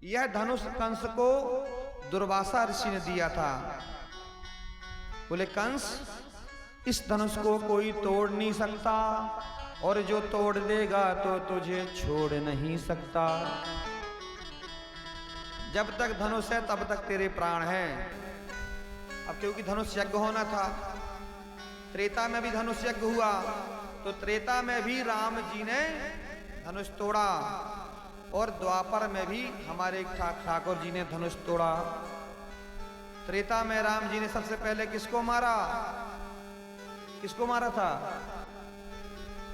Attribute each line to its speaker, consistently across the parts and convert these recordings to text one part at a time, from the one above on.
Speaker 1: यह धनुष कंस को दुर्वासा ऋषि ने दिया था। बोले कंस, इस धनुष को कोई तोड़ नहीं सकता, और जो तोड़ देगा तो तुझे छोड़ नहीं सकता। जब तक धनुष है तब तक तेरे प्राण हैं। अब क्योंकि धनुष यज्ञ होना था, त्रेता में भी धनुष यज्ञ हुआ, तो त्रेता में भी राम जी ने धनुष तोड़ा, और द्वापर में भी हमारे ठाकुर जी ने धनुष तोड़ा। त्रेता में राम जी ने सबसे पहले किसको मारा? किसको मारा था?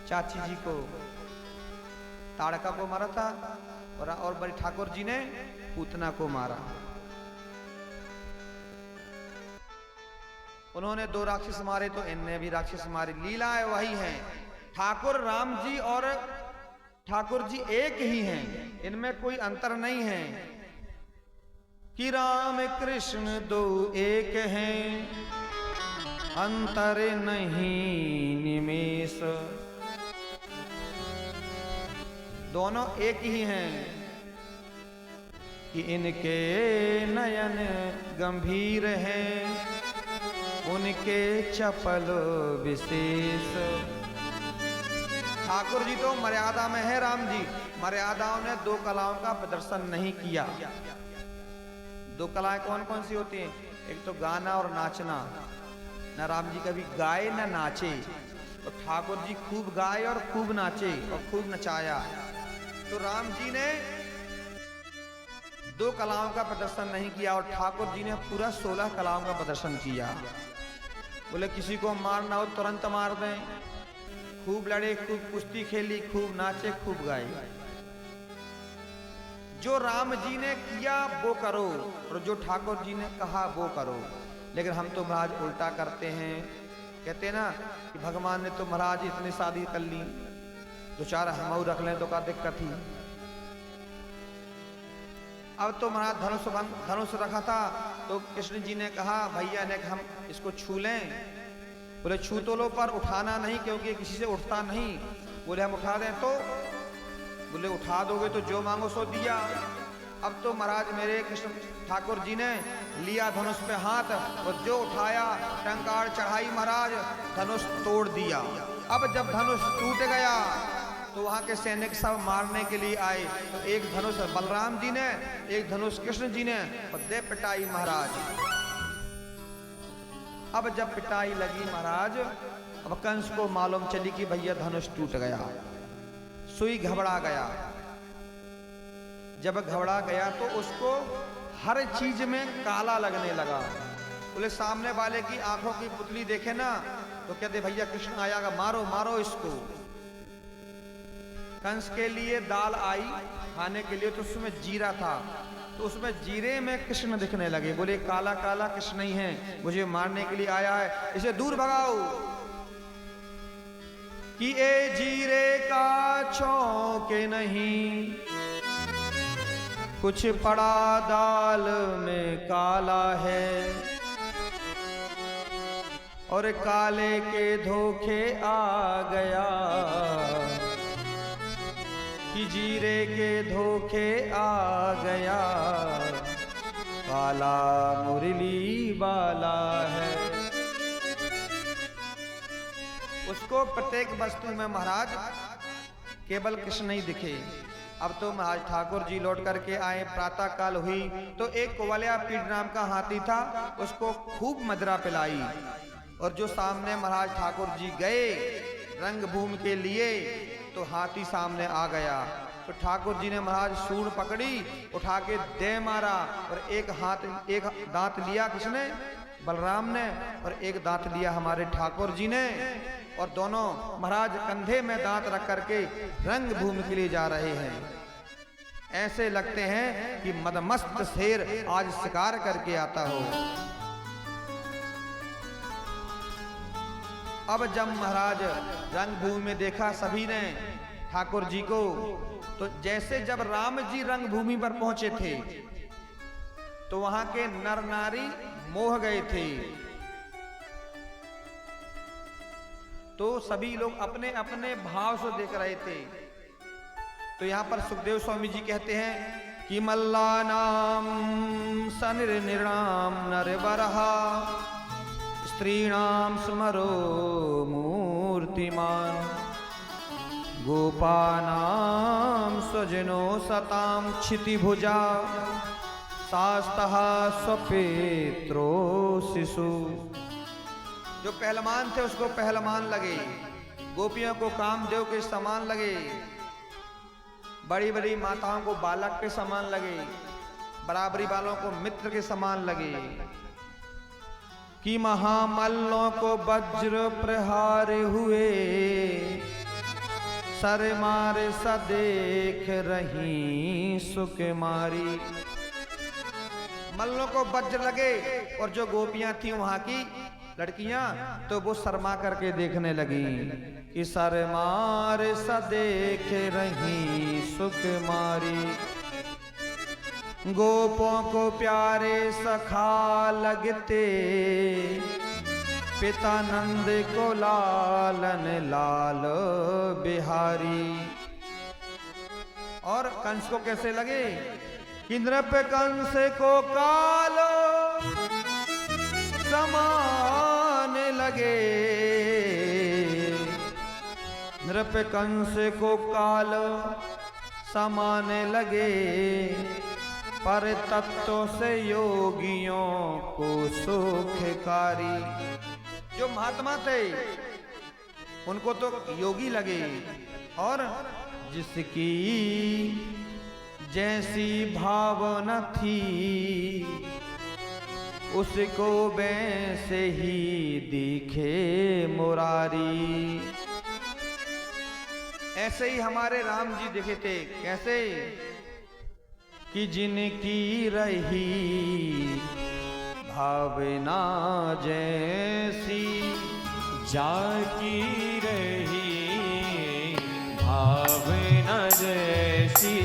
Speaker 1: चाची जी को, ताड़का को मारा था, और बड़े ठाकुर जी ने पूतना को मारा। उन्होंने 2 राक्षस मारे तो इनने भी राक्षस मारे। लीलाएं वही हैं। ठाकुर राम जी और ठाकुर जी एक ही हैं, इनमें कोई अंतर नहीं है कि राम कृष्ण 2 एक हैं, अंतर नहीं निमेष। दोनों एक ही हैं कि इनके नयन गंभीर हैं, उनके चपल विशेष। ठाकुर जी तो मर्यादा में है, राम जी मर्यादाओं ने 2 कलाओं का प्रदर्शन नहीं किया। 2 कलाएं कौन कौन सी होती हैं? एक तो गाना और नाचना। न राम जी कभी गाए न नाचे, तो ठाकुर जी खूब गाए और खूब नाचे और खूब नचाया। तो राम जी ने 2 कलाओं का प्रदर्शन नहीं किया, और ठाकुर जी ने पूरा 16 कलाओं का प्रदर्शन किया। बोले किसी को मारना हो तुरंत मार दें, खूब लड़े, खूब कुश्ती खेली, खूब नाचे, खूब गाए। जो राम जी ने किया वो करो, और जो ठाकुर जी ने कहा वो करो। लेकिन हम तो महाराज उल्टा करते हैं। कहते हैं ना कि भगवान ने तो महाराज इतनी शादी कर ली, 2-4 हम रख लें तो क्या दिक्कत थी। अब तो महाराज धनुष रखा था, तो कृष्ण जी ने कहा भैया ने हम इसको छू लें। बोले छू तो लो, पर उठाना नहीं, क्योंकि किसी से उठता नहीं। बोले हम उठा दें तो? बोले उठा दोगे तो जो मांगो सो दिया। अब तो महाराज मेरे कृष्ण ठाकुर जी ने लिया धनुष पे हाथ, और जो उठाया टंकार चढ़ाई महाराज, धनुष तोड़ दिया। अब जब धनुष टूट गया तो वहां के सैनिक सब मारने के लिए आए। तो एक धनुष बलराम जी ने, एक धनुष कृष्ण जी ने, और दे पिटाई महाराज। अब जब पिटाई लगी महाराज, अब कंस को मालूम चली कि भैया धनुष टूट गया। सुई घबरा गया। जब घबरा गया तो उसको हर चीज में काला लगने लगा। बोले सामने वाले की आंखों की पुतली देखे ना तो कहते भैया कृष्ण आएगा, मारो मारो इसको। कंस के लिए दाल आई खाने के लिए, तो उसमें जीरा था, तो उसमें जीरे में कृष्ण दिखने लगे। बोले काला काला कृष्ण नहीं है, मुझे मारने के लिए आया है, इसे दूर भगाओ। कि ए जीरे का छौंके नहीं, कुछ पड़ा दाल में काला है, और काले के धोखे आ गया, कि जीरे के धोखे आ गया, काला मुरली वाला है। उसको प्रत्येक वस्तु में महाराज केवल कृष्ण नहीं दिखे। अब तो महाराज ठाकुर जी लौट करके आए, प्रातः काल हुई तो एक कोवलिया पीड़ नाम का हाथी था, उसको खूब मदिरा पिलाई। और जो सामने महाराज ठाकुर जी गए रंगभूमि के लिए, तो हाथी सामने आ गया। तो ठाकुर जी ने महाराज सूंड पकड़ी, उठा के दे मारा, और एक दांत लिया किसने? बलराम ने, और एक दांत लिया हमारे ठाकुर जी ने, और दोनों महाराज कंधे में दांत रख करके रंग भूमि के लिए जा रहे हैं। ऐसे लगते हैं कि मदमस्त शेर आज शिकार करके आता हो। अब जब महाराज रंगभूमि में देखा सभी ने ठाकुर जी को, तो जैसे जब राम जी रंगभूमि पर पहुंचे थे तो वहां के नर नारी मोह गए थे। तो सभी लोग अपने अपने भाव से देख रहे थे। तो यहां पर सुखदेव स्वामी जी कहते हैं कि मल्लानां सनिर्निर्णां नरवरः स्त्रीणां स्मरो मूर्तिमान् गोपानां स्वजनो सतां क्षितिभुजा शास्तः स्वपेत्रो शिशु। जो पहलवान थे उसको पहलवान लगे, गोपियों को कामदेव के समान लगे, बड़ी बड़ी माताओं को बालक के समान लगे, बराबरी वालों को मित्र के समान लगे। कि महामल्लों को वज्र प्रहार हुए सर मारे सा देख रही सुकुमारी। मल्लों को वज्र लगे और जो गोपियां थी वहां की लड़कियां तो वो शर्मा करके देखने लगी कि सर मारे सा देख रही सुकुमारी। गोपों को प्यारे सखा लगते पिता नंद को लालन लाल बिहारी। और कंस को कैसे लगे कि नृप कंस को कालो समान लगे। नृप कंस को कालो समान लगे पर तत्व से योगियों को सुखकारी। जो महात्मा थे उनको तो योगी लगे और जिसकी जैसी भावना थी उसको वैसे ही दिखे मुरारी। ऐसे ही हमारे राम जी दिखे थे। कैसे कि जिनकी रही भावना जैसी
Speaker 2: जाकी रही भावना जैसी